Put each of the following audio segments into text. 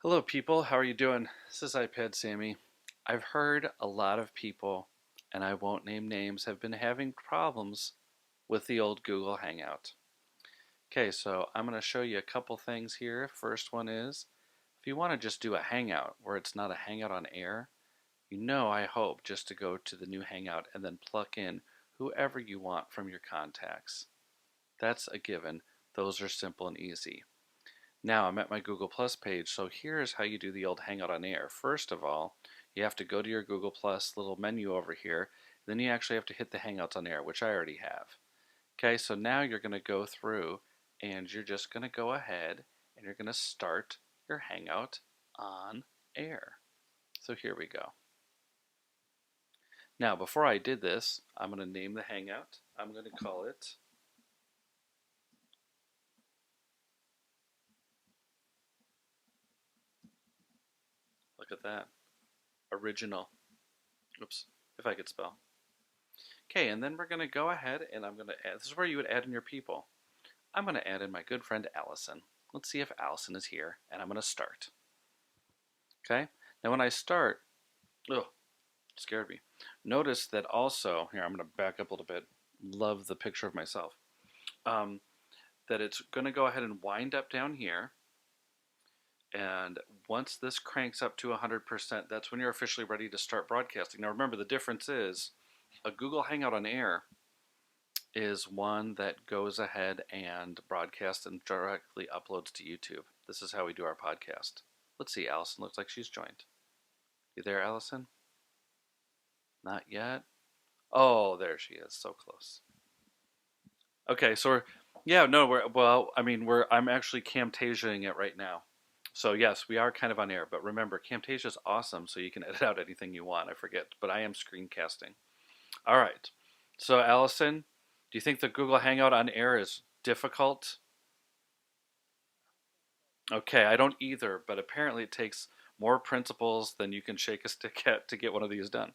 Hello, people. How are you doing? This is iPad Sammy. I've heard a lot of people, and I won't name names, have been having problems with the old Google Hangout. Okay, so I'm going to show you a couple things here. First one is if you want to just do a Hangout where it's not a Hangout on Air, I hope, just to go to the new Hangout and then plug in whoever you want from your contacts. That's a given. Those are simple and easy. Now I'm at my Google Plus page, so here's how you do the old Hangout on Air. First of all, you have to go to your Google Plus little menu over here, then you actually have to hit the Hangouts on Air, which I already have. Okay, so now you're going to go through and you're just going to go ahead and you're going to start your Hangout on Air. So here we go. Now, before I did this, I'm going to name the Hangout. I'm going to call it Look at that. Original. Oops, if I could spell. Okay, and then we're going to go ahead and I'm going to add, this is where you would add in your people. I'm going to add in my good friend Alison. Let's see if Alison is here, and I'm going to start. Okay, now when I start, it scared me. Notice that also, here I'm going to back up a little bit, love the picture of myself, that it's going to go ahead and wind up down here, and once this cranks up to 100%, that's when you're officially ready to start broadcasting. Now remember, the difference is a Google Hangout on Air is one that goes ahead and broadcasts and directly uploads to YouTube. This is how we do our podcast. Let's see, Alison looks like she's joined. You there, Alison? Not yet. Oh, there she is. So close. Okay, so I'm actually Camtasiaing it right now. So yes, we are kind of on air, but remember, Camtasia is awesome, so you can edit out anything you want. I forget, but I am screencasting. All right. So Allison, do you think the Google Hangout on Air is difficult? Okay, I don't either, but apparently it takes more principles than you can shake a stick at to get one of these done.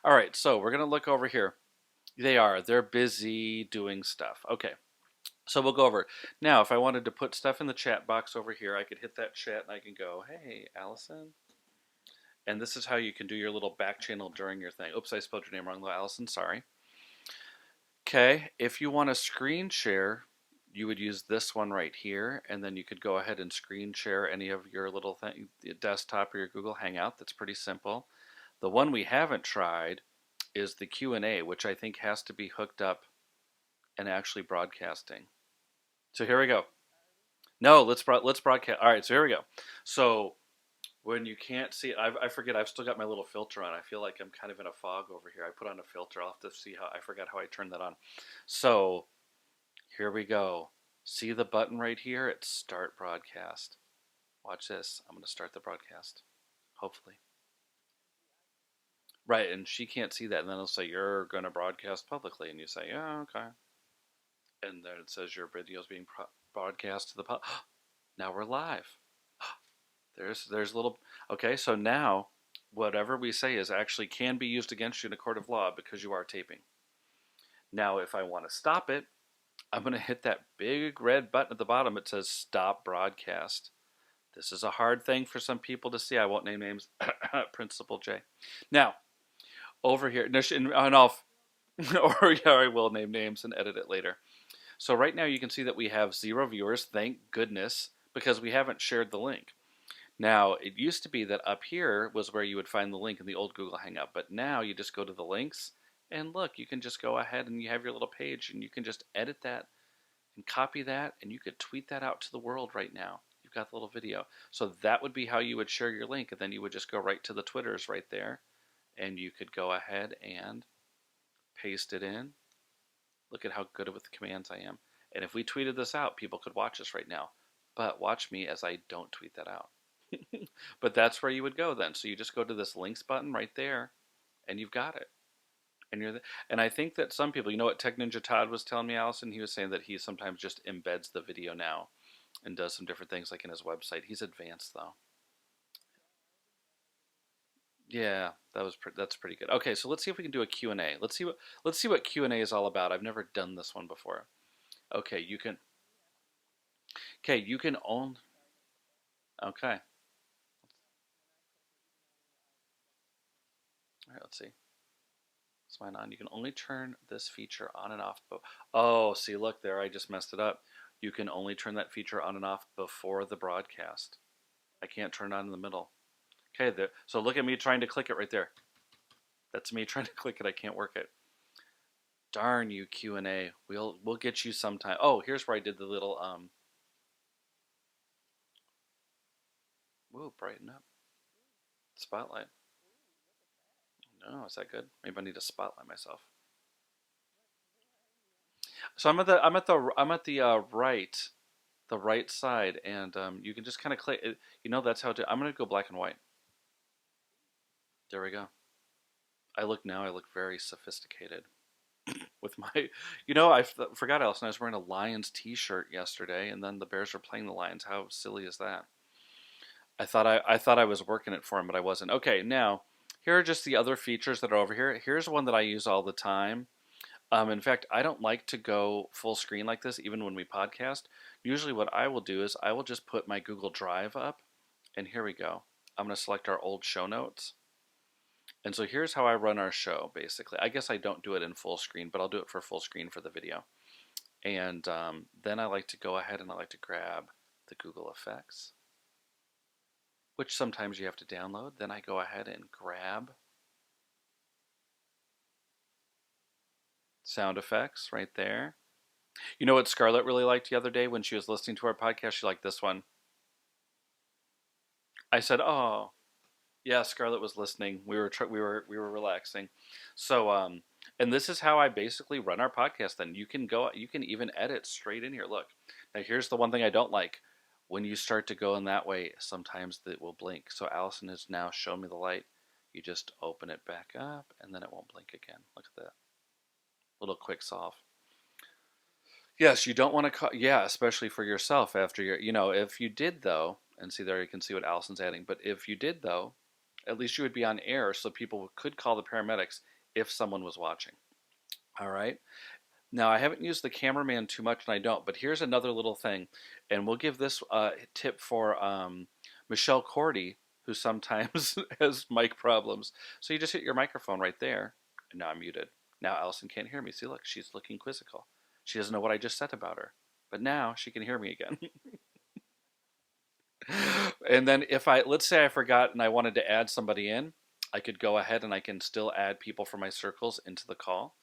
All right, so we're going to look over here. They're busy doing stuff. Okay, so we'll go over it. Now, if I wanted to put stuff in the chat box over here, I could hit that chat and I can go, hey, Allison. And this is how you can do your little back channel during your thing. Oops, I spelled your name wrong, though, Allison. Sorry. Okay, if you want to screen share, you would use this one right here, and then you could go ahead and screen share any of your little thing, your desktop or your Google Hangout. That's pretty simple. The one we haven't tried is the Q&A, which I think has to be hooked up and actually broadcasting. So here we go. No, let's broadcast. All right, so here we go. So when you can't see, I forget. I've still got my little filter on. I feel like I'm kind of in a fog over here. I put on a filter. I'll have to see how. I forgot how I turned that on. So here we go. See the button right here? It's start broadcast. Watch this. I'm going to start the broadcast. Hopefully. Right, and she can't see that. And then it'll say, you're going to broadcast publicly. And you say, yeah, okay. And then it says your video is being broadcast to the public. Now we're live. There's a little. Okay, so now whatever we say is actually can be used against you in a court of law because you are taping. Now, if I want to stop it, I'm going to hit that big red button at the bottom. It says stop broadcast. This is a hard thing for some people to see. I won't name names. Principal J. Now, over here, and off, or yeah, I will name names and edit it later. So right now you can see that we have 0 viewers. Thank goodness, because we haven't shared the link. Now, it used to be that up here was where you would find the link in the old Google Hangout, but now you just go to the links, and look, you can just go ahead and you have your little page, and you can just edit that and copy that, and you could tweet that out to the world right now. You've got the little video. So that would be how you would share your link, and then you would just go right to the Twitters right there, and you could go ahead and paste it in. Look at how good with the commands I am. And if we tweeted this out, people could watch us right now. But watch me as I don't tweet that out. But that's where you would go then. So you just go to this links button right there, and you've got it. And I think that some people, you know what Tech Ninja Todd was telling me, Allison? He was saying that he sometimes just embeds the video now and does some different things like in his website. He's advanced though. Yeah, that's pretty good. Okay, so let's see if we can do a Q&A. Let's see what Q&A is all about. I've never done this one before. Okay, you can own. Okay. All right, let's see. Is mine on? You can only turn this feature on and off. Oh, see, look there. I just messed it up. You can only turn that feature on and off before the broadcast. I can't turn it on in the middle. Okay, there. So look at me trying to click it right there. That's me trying to click it. I can't work it. Darn you, Q&A. We'll get you sometime. Oh, here's where I did the little whoa, brighten up. Spotlight. No, is that good? Maybe I need to spotlight myself. So I'm at the right side, and you can just kind of click. That's how to. I'm gonna go black and white. There we go. I look very sophisticated with my. Forgot, Alison. I was wearing a Lions T-shirt yesterday, and then the Bears were playing the Lions. How silly is that? I thought I was working it for him, but I wasn't. Okay, now here are just the other features that are over here. Here's one that I use all the time. In fact, I don't like to go full screen like this, even when we podcast. Usually, what I will do is I will just put my Google Drive up, and here we go. I'm going to select our old show notes. And so here's how I run our show, basically. I guess I don't do it in full screen, but I'll do it for full screen for the video. And then I like to go ahead and I like to grab the Google effects, which sometimes you have to download. Then I go ahead and grab sound effects right there. You know what Scarlett really liked the other day when she was listening to our podcast? She liked this one. I said, "Oh, yeah." Scarlett was listening. We were relaxing. So and this is how I basically run our podcast. Then you can even edit straight in here. Look, now here's the one thing I don't like. When you start to go in that way, sometimes it will blink. So Allison has now shown me the light. You just open it back up, and then it won't blink again. Look at that. Little quick solve. Yes, you don't want to yeah, especially for yourself after if you did though, and see there you can see what Allison's adding, but if you did though, at least you would be on air so people could call the paramedics if someone was watching. All right. Now, I haven't used the cameraman too much, and I don't, but here's another little thing, and we'll give this tip for Michelle Cordy, who sometimes has mic problems. So you just hit your microphone right there, and now I'm muted. Now Allison can't hear me. See, look, she's looking quizzical. She doesn't know what I just said about her, but now she can hear me again. And then let's say I forgot and I wanted to add somebody in, I could go ahead and I can still add people from my circles into the call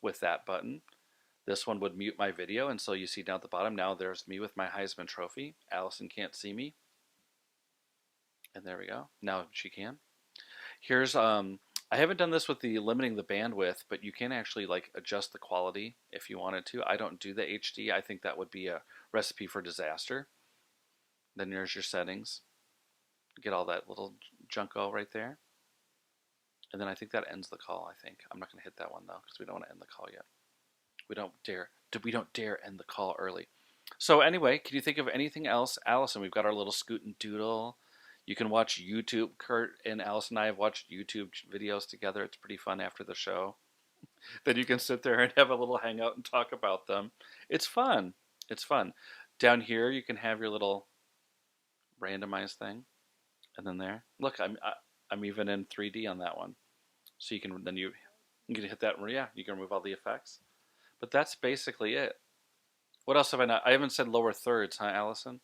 with that button. This one would mute my video, and so you see down at the bottom, now there's me with my Heisman Trophy. Allison can't see me. And there we go. Now she can. Here's, I haven't done this with the limiting the bandwidth, but you can actually adjust the quality if you wanted to. I don't do the HD. I think that would be a recipe for disaster. Then there's your settings. Get all that little junk all right there. And then I think that ends the call, I think. I'm not going to hit that one, though, because we don't want to end the call yet. We don't dare end the call early. So anyway, can you think of anything else? Allison, we've got our little Scoot and Doodle. You can watch YouTube. Kurt and Allison and I have watched YouTube videos together. It's pretty fun after the show. Then you can sit there and have a little hangout and talk about them. It's fun. It's fun. Down here, you can have your little randomized thing. And then there. Look, I'm even in 3D on that one. So you can hit that. Yeah, you can remove all the effects. But that's basically it. What else have I not? I haven't said lower thirds, huh, Allison?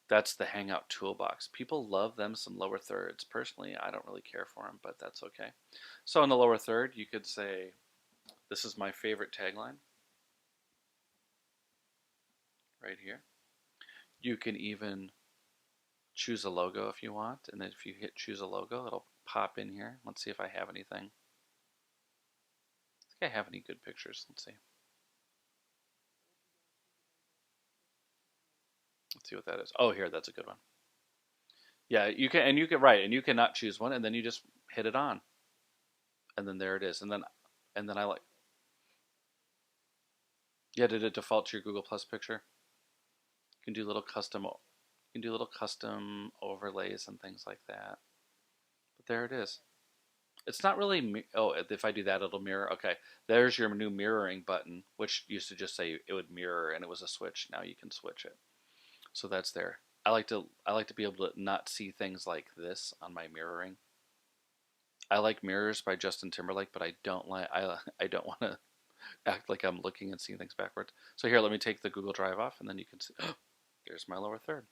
That's the Hangout toolbox. People love them some lower thirds. Personally, I don't really care for them, but that's okay. So in the lower third, you could say, this is my favorite tagline. Right here. You can even choose a logo if you want. And then if you hit choose a logo, it'll pop in here. Let's see if I have anything. I have any good pictures. Let's see. Let's see what that is. Oh, here, that's a good one. Yeah, you cannot choose one, and then you just hit it on, and then there it is, and then I like. Yeah, did it default to your Google Plus picture? You can do little custom. You can do little custom overlays and things like that. But there it is. It's not really, if I do that, it'll mirror. Okay, there's your new mirroring button, which used to just say it would mirror and it was a switch. Now you can switch it. So that's there. I like to be able to not see things like this on my mirroring. I like Mirrors by Justin Timberlake, but I don't want to act like I'm looking and seeing things backwards. So here, let me take the Google Drive off, and then you can see. There's my lower third.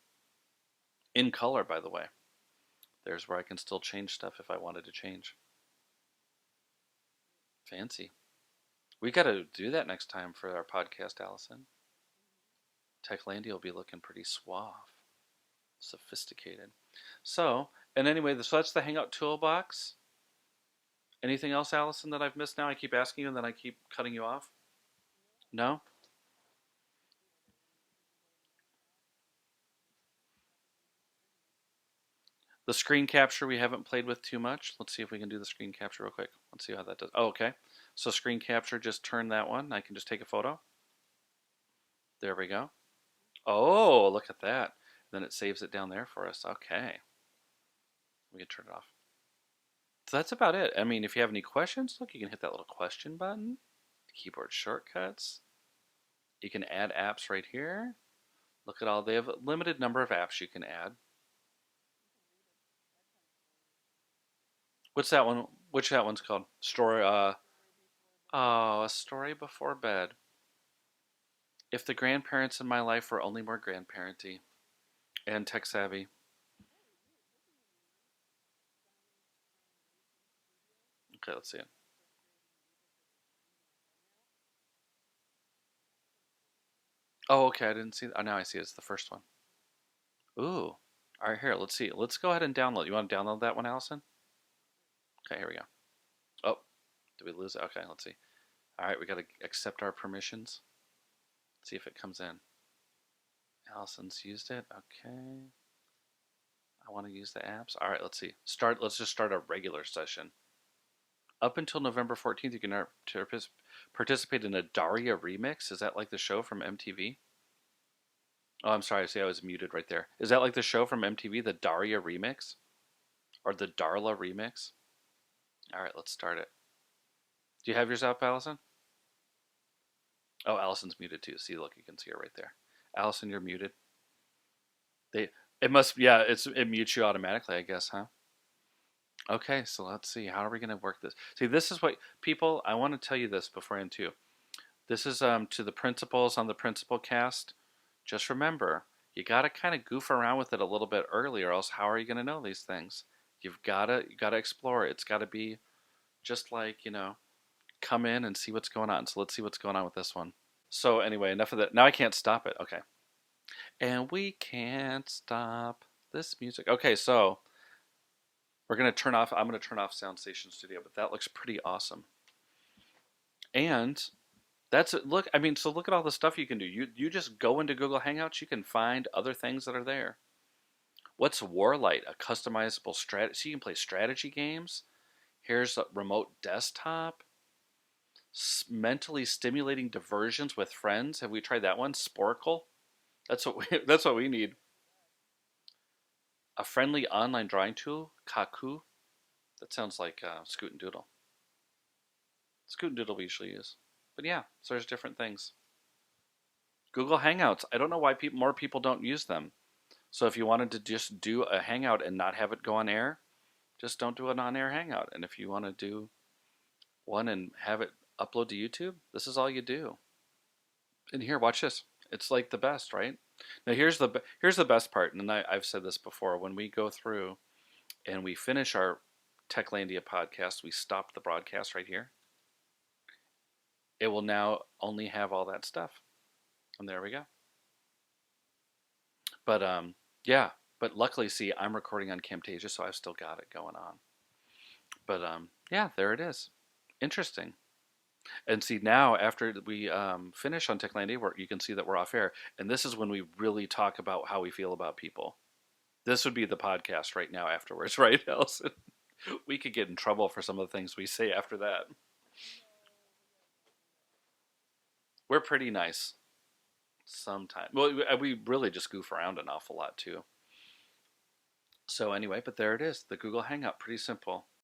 In color, by the way. There's where I can still change stuff if I wanted to change. Fancy. We got to do that next time for our podcast, Allison. Techlandia will be looking pretty suave, sophisticated. So, and anyway, so that's the Hangout Toolbox. Anything else, Allison, that I've missed now? I keep asking you and then I keep cutting you off. No? The screen capture we haven't played with too much. Let's see if we can do the screen capture real quick. Let's see how that does. Oh, okay. So screen capture, just turn that one. I can just take a photo. There we go. Oh, look at that. Then it saves it down there for us. Okay. We can turn it off. So that's about it. I mean, if you have any questions, look, you can hit that little question button. Keyboard shortcuts. You can add apps right here. Look at all. They have a limited number of apps you can add. What's that one? Which that one's called? Story. A story before bed. If the grandparents in my life were only more grandparenty and tech savvy. Okay, let's see it. Oh, okay, I didn't see that. Oh, now I see it. It's the first one. Ooh. All right, here, let's see. Let's go ahead and download. You want to download that one, Allison? Okay, here we go. Oh, did we lose it? Okay, let's see. All right, we got to accept our permissions. See if it comes in. Allison's used it. Okay. I want to use the apps. All right, let's see. Let's just start a regular session. Up until November 14th, you can participate in a Daria remix. Is that like the show from MTV? Oh, I'm sorry. See, I was muted right there. Is that like the show from MTV, the Daria remix? Or the Darla remix? All right, let's start it. Do you have yours up, Allison? Oh, Allison's muted too. See, look, you can see her right there. Allison, you're muted. It must, yeah, it mutes you automatically, I guess, huh? Okay, so let's see. How are we going to work this? See, this is what people. I want to tell you this before I end too. This is to the principals on the Principal Cast. Just remember, you got to kind of goof around with it a little bit early, or else how are you going to know these things? You got to explore it. It's got to be just like, come in and see what's going on. So let's see what's going on with this one. So anyway, enough of that. Now I can't stop it. Okay. And we can't stop this music. Okay, so I'm going to turn off Soundstation Studio, but that looks pretty awesome. And look at all the stuff you can do. You just go into Google Hangouts, you can find other things that are there. What's Warlight? A customizable strategy. So you can play strategy games. Here's a remote desktop. Mentally stimulating diversions with friends. Have we tried that one? Sporkle. That's what we need. A friendly online drawing tool, Kaku. That sounds like Scoot and Doodle. Scoot and Doodle we usually use. But yeah, so there's different things. Google Hangouts. I don't know why more people don't use them. So if you wanted to just do a Hangout and not have it go on air, just don't do an on-air Hangout. And if you want to do one and have it upload to YouTube, this is all you do. And here, watch this. It's like the best, right? Now here's the best part, and I've said this before. When we go through and we finish our Techlandia podcast, we stop the broadcast right here. It will now only have all that stuff, and there we go. But yeah. But luckily, see, I'm recording on Camtasia, so I've still got it going on. But yeah, there it is. Interesting. And see, now after we finish on Techlandia, you can see that we're off air. And this is when we really talk about how we feel about people. This would be the podcast right now afterwards, right, Alison? We could get in trouble for some of the things we say after that. We're pretty nice sometimes. Well, we really just goof around an awful lot, too. So anyway, but there it is, the Google Hangout. Pretty simple.